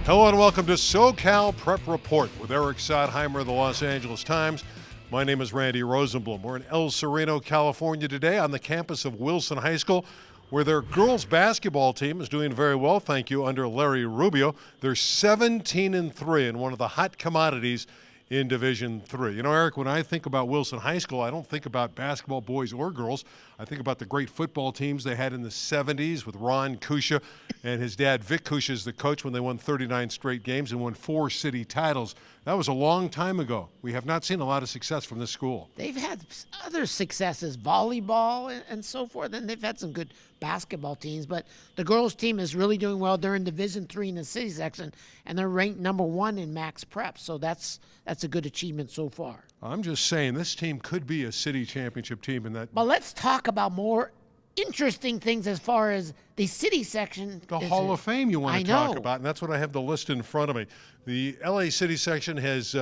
Hello and welcome to SoCal Prep Report with Eric Sotheimer of the Los Angeles Times. My name is Randy Rosenblum. We're in El Sereno, California today on the campus of Wilson High School, where their girls basketball team is doing very well, thank you, under Larry Rubio. They're 17-3 and one of the hot commodities in Division III. You know, Eric, when I think about Wilson High School, I don't think about basketball, boys or girls. I think about the great football teams they had in the 70s with Ron Kusha and his dad, Vic Kusha, is the coach when they won 39 straight games and won 4 city titles. That was a long time ago. We have not seen a lot of success from this school. They've had other successes, volleyball and so forth, and they've had some good basketball teams. But the girls' team is really doing well. They're in Division III in the city section, and they're ranked number 1 in max prep. So that's a good achievement so far. I'm just saying this team could be a city championship team in that. But let's talk about more interesting things as far as the city section. The Hall of Fame you want to talk about, and that's what I have the list in front of me. The LA City section has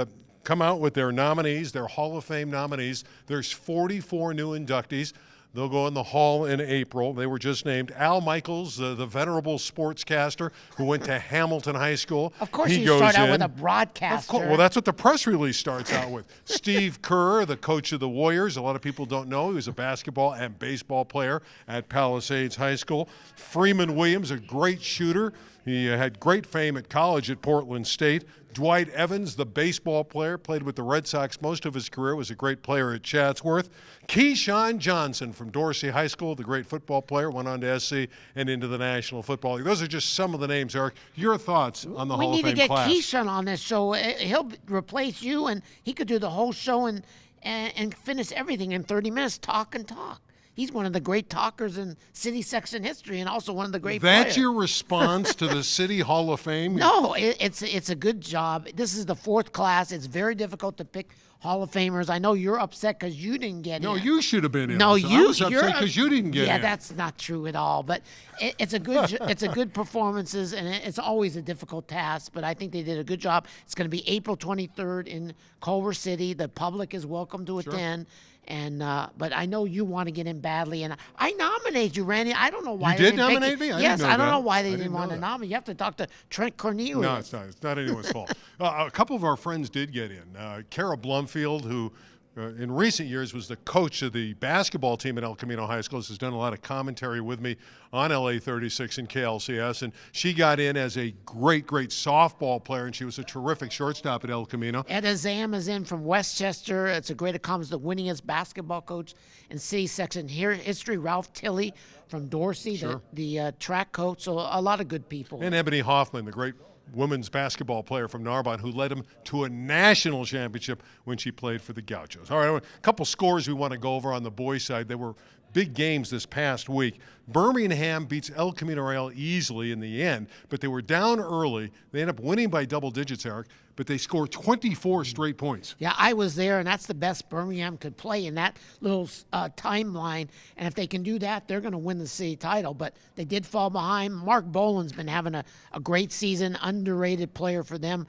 come out with their nominees, their Hall of Fame nominees. There's 44 new inductees. They'll go in the hall in April. They were just named Al Michaels, the venerable sportscaster who went to Hamilton High School. Of course, you start out with a broadcaster. Well, that's what the press release starts out with. Steve Kerr, the coach of the Warriors. A lot of people don't know he was a basketball and baseball player at Palisades High School. Freeman Williams, a great shooter. He had great fame at college at Portland State. Dwight Evans, the baseball player, played with the Red Sox most of his career, was a great player at Chatsworth. Keyshawn Johnson from Dorsey High School, the great football player, went on to SC and into the National Football League. Those are just some of the names, Eric. Your thoughts on the Hall of Fame class? We need to get Keyshawn on this show. He'll replace you, and he could do the whole show and finish everything in 30 minutes, talk and talk. He's one of the great talkers in city section history and also one of the great players. That's your response to the City Hall of Fame? No, it's a good job. This is the 4th class. It's very difficult to pick Hall of Famers. I know you're upset because you didn't get in. No, you should have been in. No, I was upset because you didn't get in. Yeah, that's not true at all. But it's a good performances, and it's always a difficult task. But I think they did a good job. It's going to be April 23rd in Culver City. The public is welcome to attend. And but I know you want to get in badly, and I nominate you, Randy. I don't know why. You did nominate me? Yes, I don't know why they didn't want to nominate. You have to talk to Trent Cornelius. No, it's not. It's not anyone's fault. A couple of our friends did get in. Kara Blumfield, who in recent years was the coach of the basketball team at El Camino High School, has done a lot of commentary with me on LA 36 and KLCS, and she got in as a great softball player, and she was a terrific shortstop at El Camino. Ed Azam is in from Westchester. It's a great accomplishment, the winningest basketball coach in city section here. History, Ralph Tilley from Dorsey, the track coach. So a lot of good people. And Ebony Hoffman, the great women's basketball player from Narbonne, who led them to a national championship when she played for the Gauchos. All right, a couple scores we want to go over on the boys' side. They were big games this past week. Birmingham beats El Camino Real easily in the end, but they were down early. They ended up winning by double digits, Eric, but they scored 24 straight points. Yeah, I was there, and that's the best Birmingham could play in that little timeline. And if they can do that, they're going to win the city title. But they did fall behind. Mark Boland's been having a great season, underrated player for them.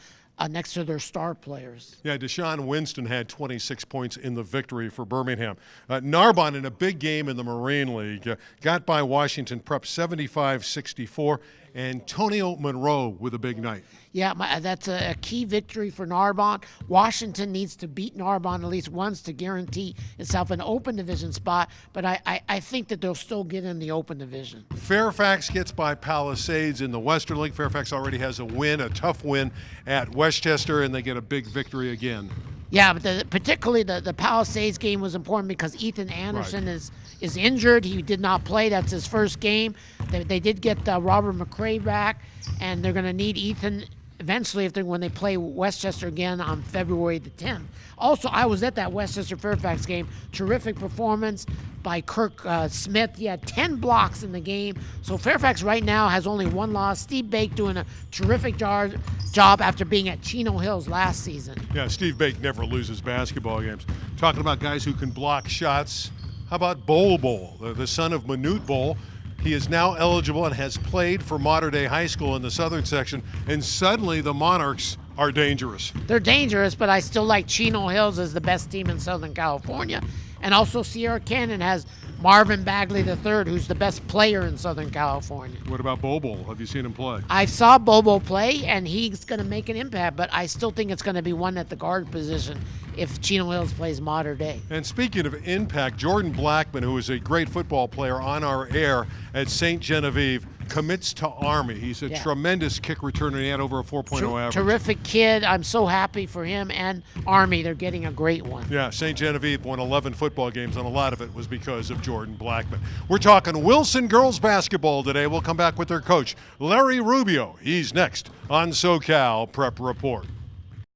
Next to their star players. Yeah, Deshaun Winston had 26 points in the victory for Birmingham. Narbonne, in a big game in the Marine League, got by Washington Prep 75-64. Antonio Monroe with a big night. Yeah, that's a key victory for Narbonne. Washington needs to beat Narbonne at least once to guarantee itself an open division spot, but I think that they'll still get in the open division. Fairfax gets by Palisades in the Western League. Fairfax already has a win, a tough win at Westchester, and they get a big victory again. Yeah, but particularly the Palisades game was important because Ethan Anderson is injured. He did not play. That's his first game. They did get Robert McRae back, and they're going to need Ethan eventually when they play Westchester again on February the 10th. Also, I was at that Westchester-Fairfax game. Terrific performance by Kirk Smith. He had 10 blocks in the game. So Fairfax right now has only one loss. Steve Bake doing a terrific job after being at Chino Hills last season. Yeah, Steve Bake never loses basketball games. Talking about guys who can block shots, how about Bol, the son of Manute Bol? He is now eligible and has played for Mater Dei High School in the southern section, and suddenly the Monarchs are dangerous. They're dangerous, but I still like Chino Hills as the best team in Southern California. And also Sierra Canyon has Marvin Bagley III, who's the best player in Southern California. What about Bobo? Have you seen him play? I saw Bobo play, and he's going to make an impact, but I still think it's going to be one at the guard position if Chino Hills plays modern day. And speaking of impact, Jordan Blackman, who is a great football player on our air at St. Genevieve, commits to Army. He's a tremendous kick returner. He had over a 4.0 average. Terrific kid. I'm so happy for him and Army. They're getting a great one. Yeah, St. Genevieve won 11 football games, and a lot of it was because of Jordan Blackman. We're talking Wilson girls basketball today. We'll come back with their coach, Larry Rubio. He's next on SoCal Prep Report.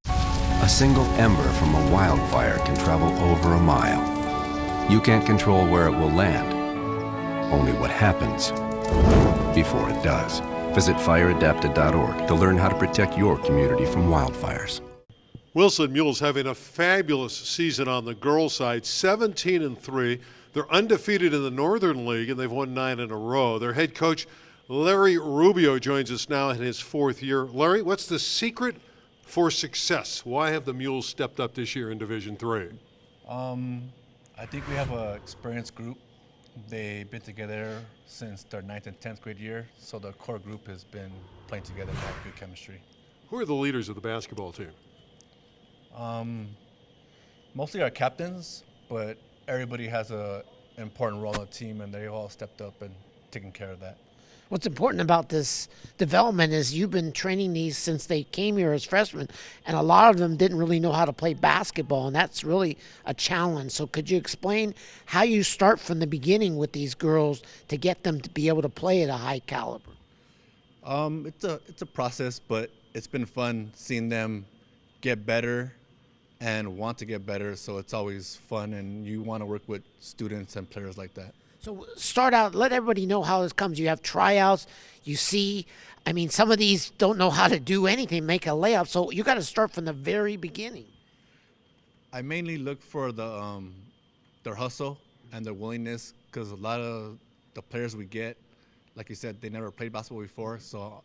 A single ember from a wildfire can travel over a mile. You can't control where it will land, only what happens before it does. Visit fireadapted.org to learn how to protect your community from wildfires. Wilson Mules having a fabulous season on the girls' side, 17-3. They're undefeated in the Northern League, and they've won 9 in a row. Their head coach, Larry Rubio, joins us now in his 4th year. Larry, what's the secret for success? Why have the Mules stepped up this year in Division III? I think we have an experienced group. They've been together since their 9th and 10th grade year, so the core group has been playing together and have good chemistry. Who are the leaders of the basketball team? Mostly our captains, but everybody has an important role on the team, and they all stepped up and taken care of that. What's important about this development is you've been training these since they came here as freshmen, and a lot of them didn't really know how to play basketball, and that's really a challenge. So could you explain how you start from the beginning with these girls to get them to be able to play at a high caliber? It's a process, but it's been fun seeing them get better and want to get better, so it's always fun, and you want to work with students and players like that. So start out, let everybody know how this comes. You have tryouts, you see, I mean, some of these don't know how to do anything, make a layup, so you got to start from the very beginning. I mainly look for their hustle and their willingness, because a lot of the players we get, like you said, they never played basketball before, so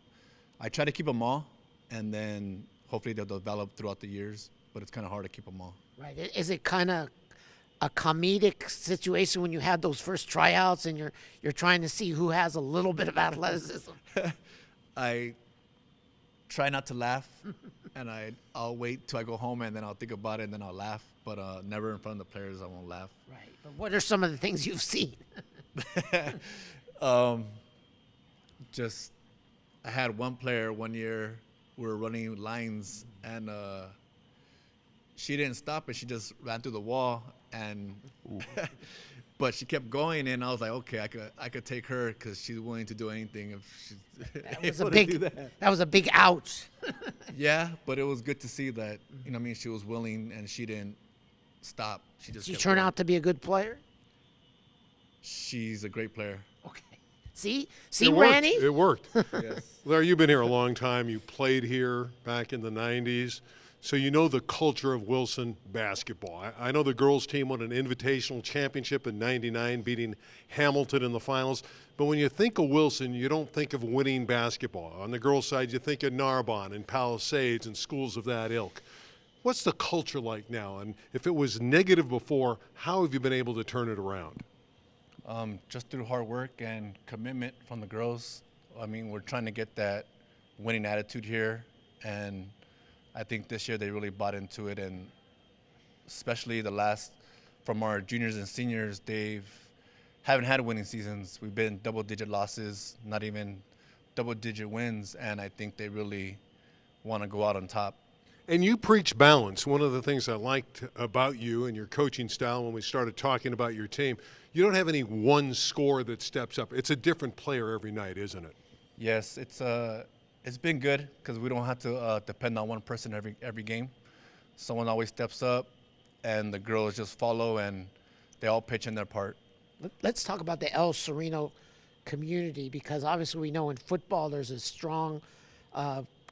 I try to keep them all, and then hopefully they'll develop throughout the years, but it's kind of hard to keep them all. Right. Is it kind of a comedic situation when you had those first tryouts and you're trying to see who has a little bit of athleticism? I try not to laugh, and I'll wait till I go home, and then I'll think about it, and then I'll laugh, but never in front of the players I won't laugh. Right. But what are some of the things you've seen? Just, I had one player one year, we were running lines, and she didn't stop it. She just ran through the wall, and but she kept going, and I was like, okay, I could take her because she's willing to do anything if she's able to do that. That was a big ouch. Yeah, but it was good to see that, you know what I mean, she was willing and she didn't stop. She just Did she kept turn going. out to be a good player? She's a great player. Okay. See, It worked. Randy? It worked. Yes. Larry, you've been here a long time. You played here back in the 90s. So you know the culture of Wilson basketball. I know the girls' team won an invitational championship in '99, beating Hamilton in the finals. But when you think of Wilson, you don't think of winning basketball. On the girls' side, you think of Narbonne and Palisades and schools of that ilk. What's the culture like now? And if it was negative before, how have you been able to turn it around? Just through hard work and commitment from the girls. I mean, we're trying to get that winning attitude here, and I think this year they really bought into it, and especially from our juniors and seniors, haven't had winning seasons. We've been double-digit losses, not even double-digit wins, and I think they really want to go out on top. And you preach balance. One of the things I liked about you and your coaching style when we started talking about your team, you don't have any one scorer that steps up. It's a different player every night, isn't it? Yes, it's been good because we don't have to depend on one person every game. Someone always steps up, and the girls just follow, and they all pitch in their part. Let's talk about the El Sereno community, because obviously we know in football there's a strong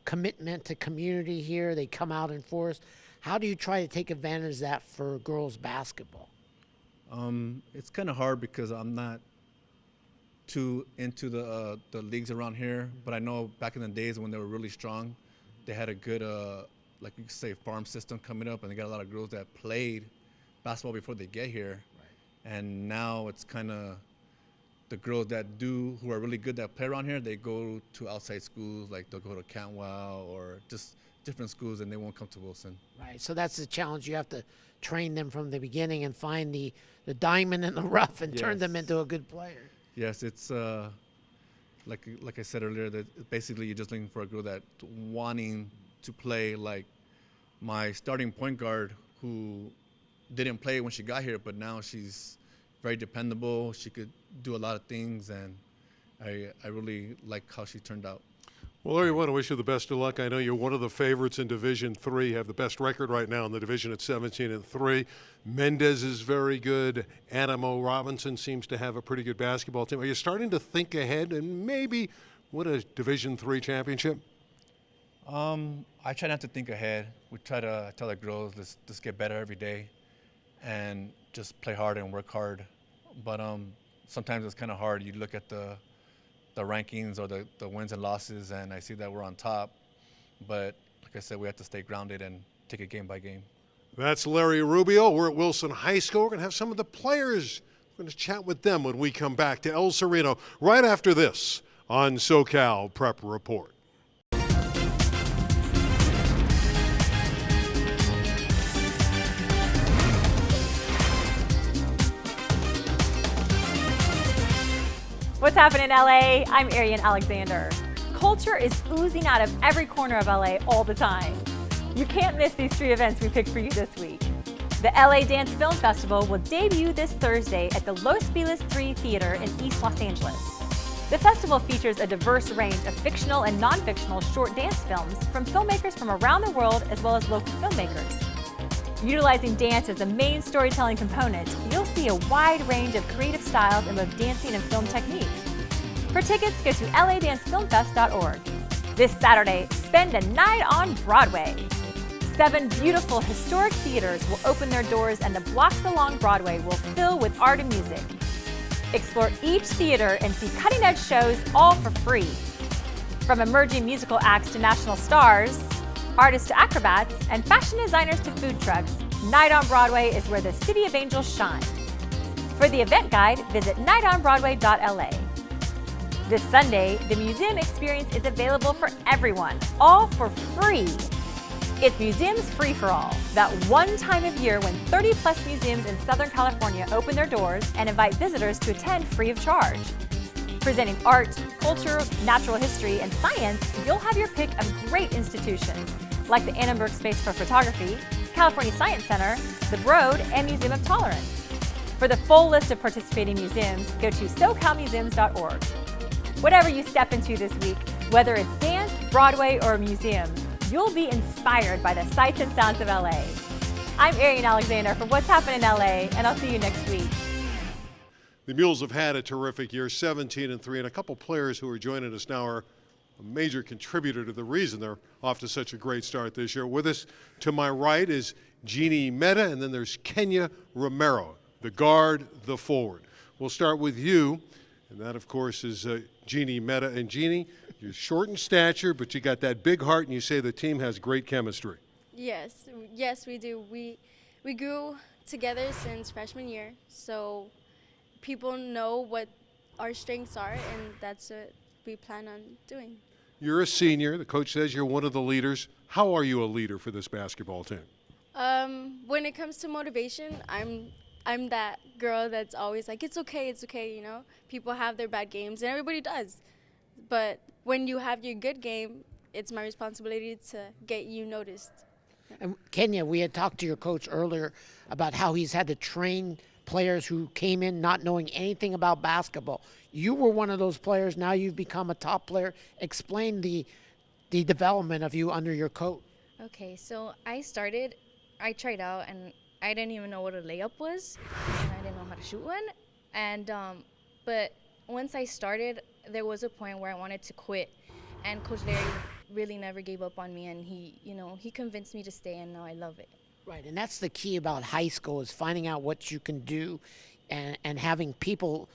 commitment to community here. They come out in force. How do you try to take advantage of that for girls basketball? It's kind of hard because I'm not too into the leagues around here, but I know back in the days when they were really strong, they had a good, like you could say, farm system coming up, and they got a lot of girls that played basketball before they get here. And now it's kind of the girls who are really good that play around here, they go to outside schools, like they'll go to Cantwell or just different schools, and they won't come to Wilson. Right. So that's the challenge. You have to train them from the beginning and find the diamond in the rough and turn them into a good player. Yes, it's like I said earlier, that basically you're just looking for a girl that wanting to play like my starting point guard, who didn't play when she got here, but now she's very dependable. She could do a lot of things, and I really like how she turned out. Well, Larry, I want to wish you the best of luck. I know you're one of the favorites in Division III. You have the best record right now in the division at 17-3. Mendez is very good. Animo Robinson seems to have a pretty good basketball team. Are you starting to think ahead and maybe win a Division III championship? I try not to think ahead. We try to tell the girls, let's get better every day and just play hard and work hard. But sometimes it's kind of hard. You look at the rankings or the wins and losses, and I see that we're on top. But like I said, we have to stay grounded and take it game by game. That's Larry Rubio. We're at Wilson High School. We're going to have some of the players. We're going to chat with them when we come back to El Sereno right after this on SoCal Prep Report. What's happening in LA? I'm Arian Alexander. Culture is oozing out of every corner of LA all the time. You can't miss these 3 events we picked for you this week. The LA Dance Film Festival will debut this Thursday at the Los Feliz 3 Theater in East Los Angeles. The festival features a diverse range of fictional and non-fictional short dance films from filmmakers from around the world as well as local filmmakers. Utilizing dance as a main storytelling component, you'll see a wide range of creative styles in both dancing and film techniques. For tickets, go to ladancefilmfest.org. This Saturday, spend a night on Broadway. 7 beautiful historic theaters will open their doors, and the blocks along Broadway will fill with art and music. Explore each theater and see cutting-edge shows, all for free. From emerging musical acts to national stars, artists to acrobats, and fashion designers to food trucks, Night on Broadway is where the City of Angels shine. For the event guide, visit nightonbroadway.la. This Sunday, the museum experience is available for everyone, all for free. It's Museums Free for All, that one time of year when 30+ museums in Southern California open their doors and invite visitors to attend free of charge. Presenting art, culture, natural history, and science, you'll have your pick of great institutions like the Annenberg Space for Photography, California Science Center, the Broad, and Museum of Tolerance. For the full list of participating museums, go to socalmuseums.org. Whatever you step into this week, whether it's dance, Broadway, or a museum, you'll be inspired by the sights and sounds of LA. I'm Arian Alexander for What's Happening in LA, and I'll see you next week. The Mules have had a terrific year, 17-3, and a couple players who are joining us now are a major contributor to the reason they're off to such a great start this year. With us to my right is Jeannie Meta, and then there's Kenya Romero, the guard, the forward. We'll start with you, and that, of course, is Jeannie Meta. And Jeannie, you're short in stature, but you got that big heart, and you say the team has great chemistry. Yes, we do. We grew together since freshman year, so people know what our strengths are, and that's what we plan on doing. You're a senior. The coach says you're one of the leaders. How are you a leader for this basketball team? When it comes to motivation, I'm that girl that's always like, it's okay, you know? People have their bad games, and everybody does. But when you have your good game, it's my responsibility to get you noticed. And Kenya, we had talked to your coach earlier about how he's had to train players who came in not knowing anything about basketball. You were one of those players. Now you've become a top player. Explain the development of you under your coach. Okay, so I tried out, and I didn't even know what a layup was, and I didn't know how to shoot one. And but once I started, there was a point where I wanted to quit, and Coach Larry really never gave up on me, and he convinced me to stay, and now I love it. Right, and that's the key about high school is finding out what you can do, and having people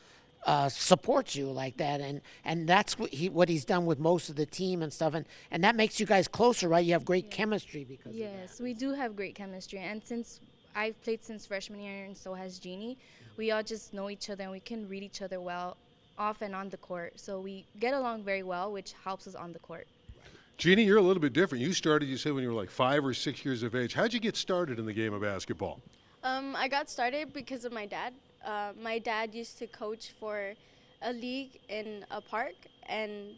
support you like that, and that's what he's done with most of the team and stuff, and that makes you guys closer, right? You have great chemistry because of that. Yes, we do have great chemistry, and since I've played since freshman year, and so has Jeannie, we all just know each other and we can read each other well off and on the court. So we get along very well, which helps us on the court. Jeannie, you're a little bit different. You started, you said, when you were like 5 or 6 years of age. How'd you get started in the game of basketball? I got started because of my dad. My dad used to coach for a league in a park, and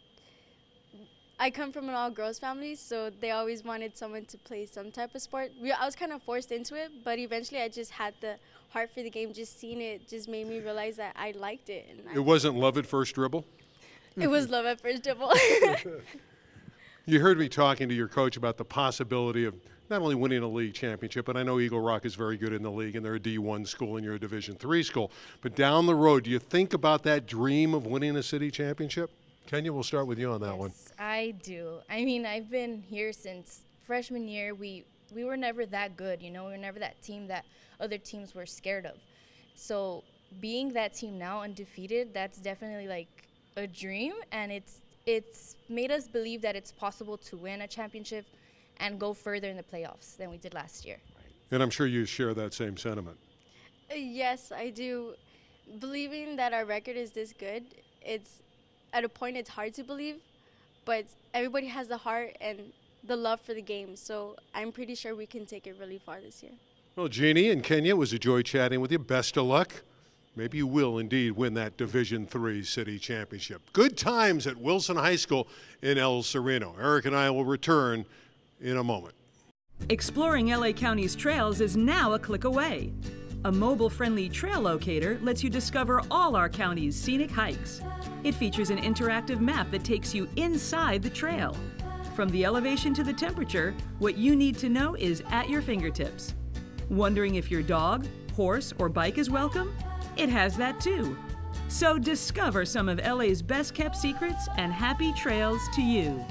I come from an all-girls family, so they always wanted someone to play some type of sport. I was kind of forced into it, but eventually I just had the heart for the game. Just seeing it just made me realize that I liked it. And It wasn't love at first dribble? it was love at first dribble. You heard me talking to your coach about the possibility of not only winning a league championship, but I know Eagle Rock is very good in the league, and they're a D1 school and you're a Division III school. But down the road, do you think about that dream of winning a city championship? Kenya, we'll start with you on that one. I do. I mean, I've been here since freshman year. We were never that good, you know. We were never that team that other teams were scared of. So being that team now undefeated, that's definitely like a dream, and it's made us believe that it's possible to win a championship and go further in the playoffs than we did last year. And I'm sure you share that same sentiment. Yes, I do. Believing that our record is this good, it's at a point it's hard to believe, but everybody has the heart and the love for the game, so I'm pretty sure we can take it really far this year. Well, Jeannie and Kenya, it was a joy chatting with you. Best of luck. Maybe you will indeed win that Division III city championship. Good times at Wilson High School in El Sereno. Eric and I will return in a moment. Exploring LA County's trails is now a click away. A mobile-friendly trail locator lets you discover all our county's scenic hikes. It features an interactive map that takes you inside the trail. From the elevation to the temperature, what you need to know is at your fingertips. Wondering if your dog, horse, or bike is welcome? It has that too. So discover some of LA's best-kept secrets and happy trails to you.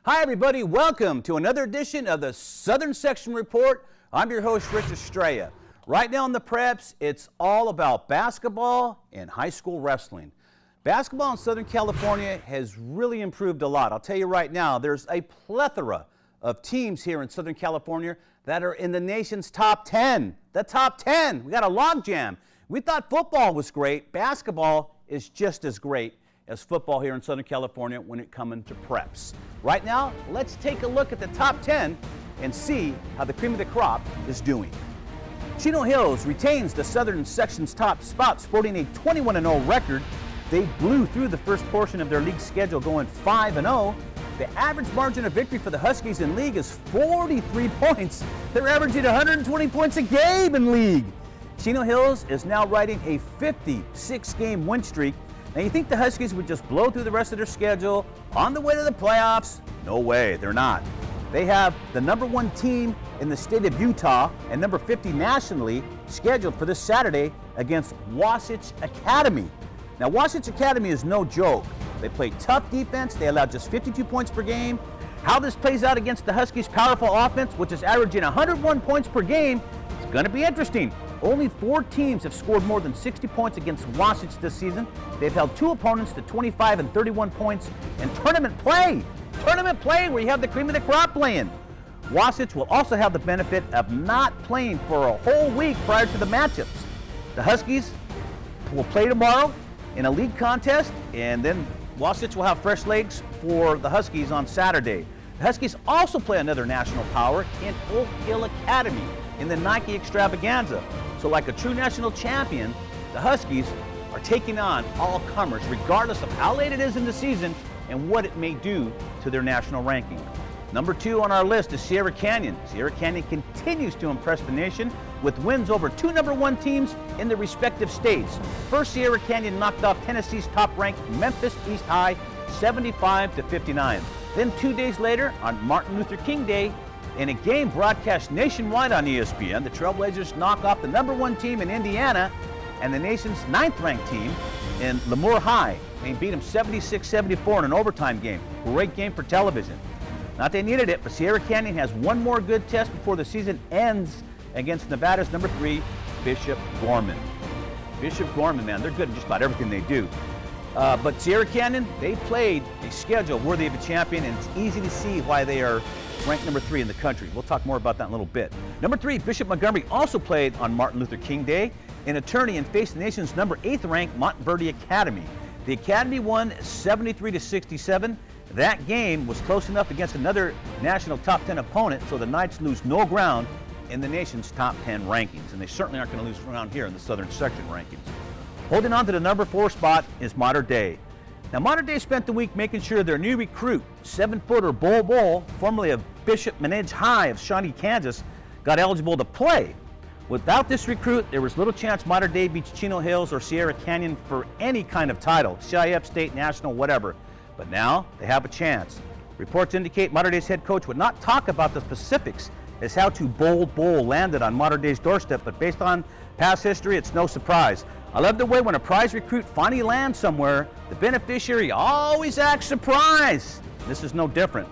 Hi everybody, welcome to another edition of the Southern Section Report. I'm your host, Rich Estrella. Right now in the preps, it's all about basketball and high school wrestling. Basketball in Southern California has really improved a lot. I'll tell you right now, there's a plethora of teams here in Southern California that are in the nation's top 10. The top 10. We got a logjam. We thought football was great. Basketball is just as great as football here in Southern California when it comes to preps. Right now, let's take a look at the top 10 and see how the cream of the crop is doing. Chino Hills retains the Southern Section's top spot, sporting a 21-0 record. They blew through the first portion of their league schedule, going 5-0. The average margin of victory for the Huskies in league is 43 points. They're averaging 120 points a game in league. Chino Hills is now riding a 56-game win streak. Now you think the Huskies would just blow through the rest of their schedule on the way to the playoffs? No way, they're not. They have the #1 team in the state of Utah and number 50 nationally scheduled for this Saturday against Wasatch Academy. Now Wasatch Academy is no joke. They play tough defense. They allow just 52 points per game. How this plays out against the Huskies' powerful offense, which is averaging 101 points per game, it's going to be interesting. Only 4 teams have scored more than 60 points against Wasatch this season. They've held 2 opponents to 25 and 31 points in tournament play. Tournament play where you have the cream of the crop playing. Wasatch will also have the benefit of not playing for a whole week prior to the matchups. The Huskies will play tomorrow in a league contest, and then Wasatch will have fresh legs for the Huskies on Saturday. The Huskies also play another national power in Oak Hill Academy in the Nike Extravaganza. So like a true national champion, the Huskies are taking on all comers regardless of how late it is in the season and what it may do to their national ranking. Number 2 on our list is Sierra Canyon. Sierra Canyon continues to impress the nation with wins over 2 #1 teams in their respective states. First, Sierra Canyon knocked off Tennessee's top-ranked Memphis East High 75-59. Then 2 days later, on Martin Luther King Day, in a game broadcast nationwide on ESPN, the Trailblazers knock off the #1 team in Indiana and the nation's 9th-ranked team in Lemoore High. They beat them 76-74 in an overtime game. Great game for television. Not they needed it, but Sierra Canyon has one more good test before the season ends against Nevada's number 3, Bishop Gorman. Bishop Gorman, man, they're good at just about everything they do. But Sierra Canyon, they played a schedule worthy of a champion, and it's easy to see why they are ranked number 3 in the country. We'll talk more about that in a little bit. Number 3, Bishop Montgomery also played on Martin Luther King Day in a tourney and faced the nation's number 8th ranked Montverde Academy. The Academy won 73-67. That game was close enough against another national top 10 opponent, so the Knights lose no ground in the nation's top 10 rankings, and they certainly aren't going to lose ground here in the Southern Section rankings. Holding on to the number 4 spot is Mater Dei. Now, Mater Dei spent the week making sure their new recruit, 7-footer Bol Bol, formerly of Bishop Manege High of Shawnee, Kansas, got eligible to play. Without this recruit, there was little chance Mater Dei beats Chino Hills or Sierra Canyon for any kind of title, CIF, state, national, whatever. But now they have a chance. Reports indicate Mater Dei's head coach would not talk about the specifics as how to Bol Bol landed on Mater Dei's doorstep, but based on past history, it's no surprise. I love the way when a prize recruit finally lands somewhere, the beneficiary always acts surprised. This is no different.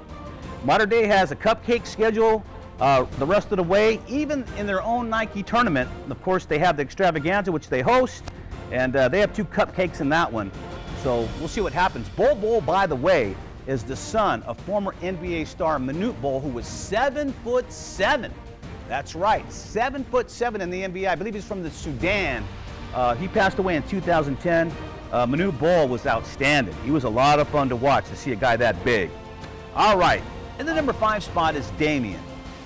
Mater Dei has a cupcake schedule the rest of the way, even in their own Nike tournament. Of course, they have the extravaganza, which they host, and they have 2 cupcakes in that one. So we'll see what happens. Bol Bol, by the way, is the son of former NBA star Manute Bol, who was 7'7". That's right, 7'7" in the NBA. I believe he's from the Sudan. He passed away in 2010. Manute Bol was outstanding. He was a lot of fun to watch, to see a guy that big. All right, in the number 5 spot is Damien.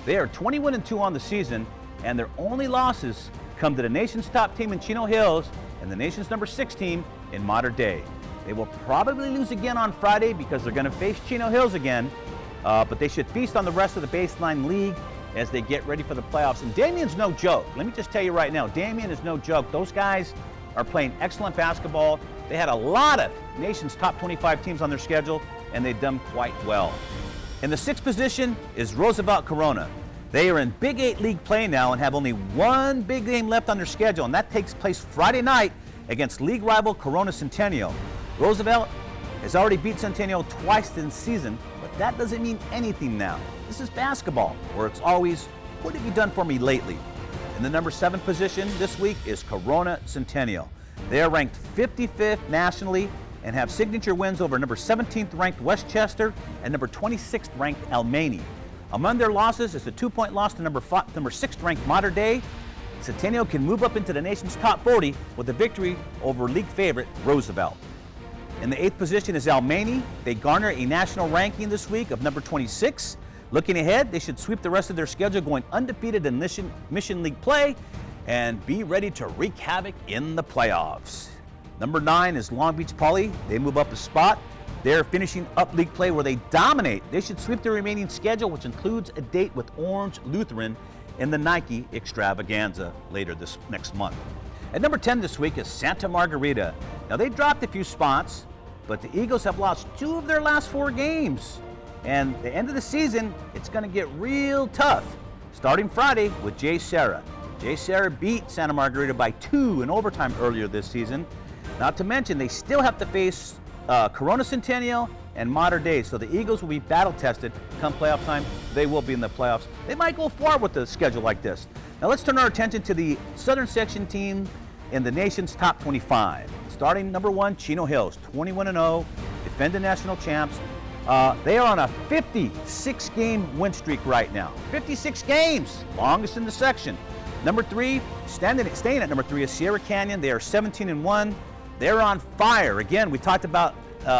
They are 21-2 on the season, and their only losses come to the nation's top team in Chino Hills and the nation's number 6 team in Mater Dei. They will probably lose again on Friday because they're going to face Chino Hills again, but they should feast on the rest of the Baseline League as they get ready for the playoffs. And Damien's no joke. Let me just tell you right now, Damien is no joke. Those guys are playing excellent basketball. They had a lot of nation's top 25 teams on their schedule, and they've done quite well. In the 6th position is Roosevelt Corona. They are in Big 8 League play now and have only one big game left on their schedule, and that takes place Friday night against league rival Corona Centennial. Roosevelt has already beat Centennial twice this season, but that doesn't mean anything now. This is basketball, where it's always, what have you done for me lately? In the number 7 position this week is Corona Centennial. They are ranked 55th nationally and have signature wins over number 17th ranked Westchester and number 26th ranked Almany. Among their losses is a 2-point loss to number 6th ranked Mater Dei. Centennial can move up into the nation's top 40 with a victory over league favorite Roosevelt. In the 8th position is Almany. They garner a national ranking this week of number 26. Looking ahead, they should sweep the rest of their schedule, going undefeated in Mission League play and be ready to wreak havoc in the playoffs. Number 9 is Long Beach Poly. They move up a spot. They're finishing up league play where they dominate. They should sweep the remaining schedule, which includes a date with Orange Lutheran in the Nike Extravaganza later this next month. At number 10 this week is Santa Margarita. Now, they dropped a few spots, but the Eagles have lost 2 of their last 4 games. And the end of the season, it's going to get real tough. Starting Friday with Jay Serra. Jay Serra beat Santa Margarita by 2 in overtime earlier this season. Not to mention, they still have to face Corona Centennial and Mater Dei, so the Eagles will be battle-tested come playoff time. They will be in the playoffs. They might go far with a schedule like this. Now let's turn our attention to the Southern Section team in the nation's top 25. Starting number 1, Chino Hills, 21-0, defending national champs. They are on a 56-game win streak right now. 56 games, longest in the section. Number 3, staying at number 3 is Sierra Canyon. They are 17-1. They're on fire. Again, we talked about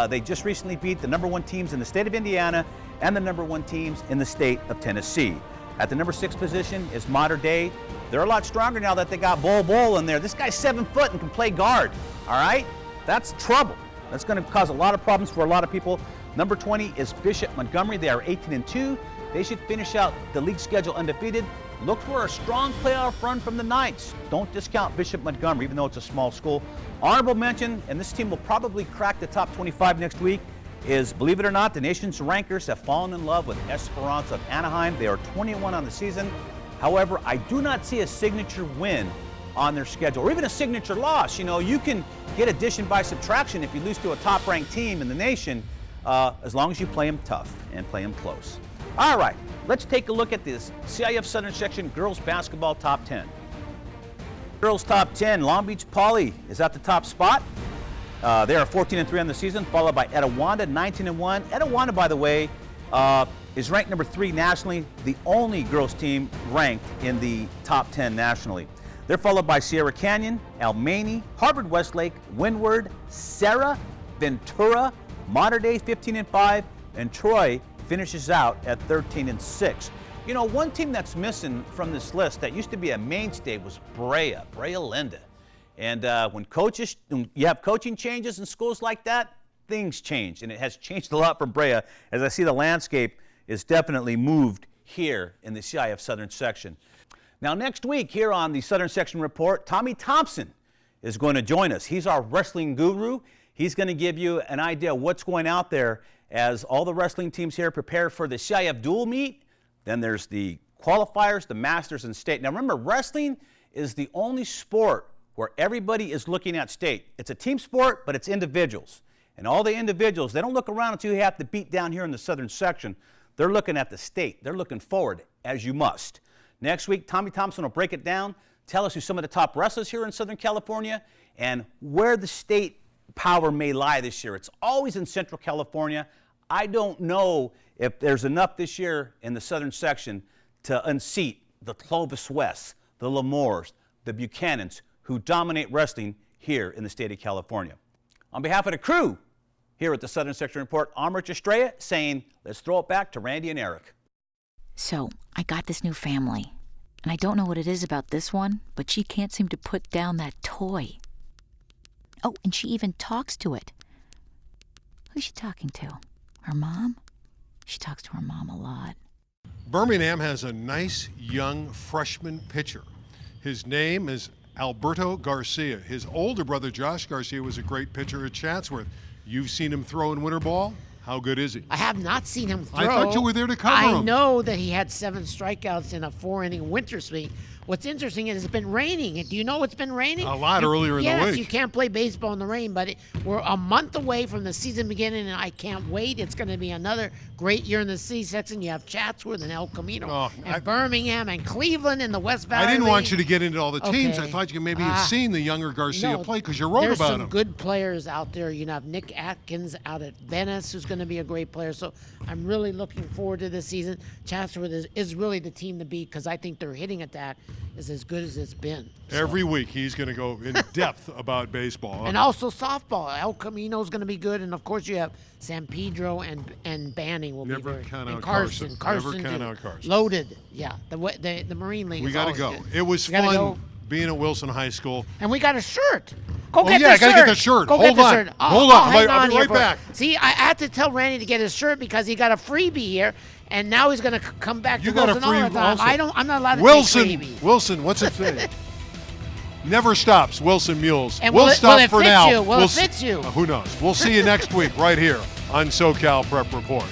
they just recently beat the number 1 teams in the state of Indiana and the number 1 teams in the state of Tennessee. At the number 6 position is Mater Dei. They're a lot stronger now that they got Bol Bol in there. This guy's 7 foot and can play guard, all right? That's trouble. That's going to cause a lot of problems for a lot of people. Number 20 is Bishop Montgomery. They are 18-2. They should finish out the league schedule undefeated. Look for a strong playoff run from the Knights. Don't discount Bishop Montgomery, even though it's a small school. Honorable mention, and this team will probably crack the top 25 next week, is, believe it or not, the nation's rankers have fallen in love with Esperance of Anaheim. They are 21 on the season. However, I do not see a signature win on their schedule, or even a signature loss. You know, you can get addition by subtraction if you lose to a top-ranked team in the nation, as long as you play them tough and play them close. All right, let's take a look at this CIF Southern Section Girls Basketball Top 10. Girls Top 10, Long Beach Poly is at the top spot. They are 14-3 on the season, followed by Etiwanda, 19-1. Etiwanda, by the way, is ranked number 3 nationally, the only girls team ranked in the top 10 nationally. They're followed by Sierra Canyon, Almany, Harvard Westlake, Windward, Serra, Ventura, Mater Dei 15-5, and Troy finishes out at 13-6. You know, one team that's missing from this list that used to be a mainstay was Brea Linda. And when you have coaching changes in schools like that, things change. And it has changed a lot for Brea, as I see the landscape is definitely moved here in the CIF Southern Section. Now, next week here on the Southern Section Report, Tommy Thompson is going to join us. He's our wrestling guru. He's going to give you an idea of what's going out there as all the wrestling teams here prepare for the CIF dual meet. Then there's the qualifiers, the masters, and state. Now remember, wrestling is the only sport where everybody is looking at state. It's a team sport, but it's individuals. And all the individuals, they don't look around until you have to beat down here in the Southern Section. They're looking at the state. They're looking forward, as you must. Next week, Tommy Thompson will break it down, tell us who some of the top wrestlers here in Southern California, and where the state power may lie this year. It's always in Central California. I don't know if there's enough this year in the Southern Section to unseat the Clovis West, the Lemoores, the Buchanans, who dominate wrestling here in the state of California. On behalf of the crew here at the Southern Section Report, I'm Rich Estrella saying, let's throw it back to Randy and Eric. So, I got this new family, and I don't know what it is about this one, but she can't seem to put down that toy. Oh, and she even talks to it. Who's she talking to? Her mom? She talks to her mom a lot. Birmingham has a nice young freshman pitcher. His name is Alberto Garcia. His older brother, Josh Garcia, was a great pitcher at Chatsworth. You've seen him throw in winter ball? How good is he? I have not seen him throw. I thought you were there to cover him. I know that he had 7 strikeouts in a 4-inning winter sweep. What's interesting is it's been raining. Do you know it's been raining? A lot earlier in the week. Yes, you can't play baseball in the rain, but we're a month away from the season beginning, and I can't wait. It's going to be another great year in the C-section. You have Chatsworth and El Camino and Birmingham and Cleveland and the West Valley. I didn't want you to get into all the teams. Okay. I thought you maybe had seen the younger Garcia play because you wrote about him. There's some good players out there. You have Nick Atkins out at Venice, who's going to be a great player. So I'm really looking forward to this season. Chatsworth is really the team to beat because I think their hitting attack is as good as it's been. So. Every week he's going to go in depth about baseball. And also softball. El Camino is going to be good. And, of course, you have San Pedro and Banning will Never be very count and out Carson. Carson. Never count out Carson. Loaded. Yeah. The Marine League We got to go. It was fun being at Wilson High School. And we got a shirt. Go get the shirt. I got to get the shirt. Go Hold get on. the shirt. Hold on. I'll be right here back. See, I had to tell Randy to get his shirt because he got a freebie here, and now he's going to come back to Wilson all the time. I'm not allowed to take freebie. Wilson, what's it say? Never stops, Wilson Mules. And we'll stop for now. Will it fit you? Who knows? We'll see you next week right here on SoCal Prep Report.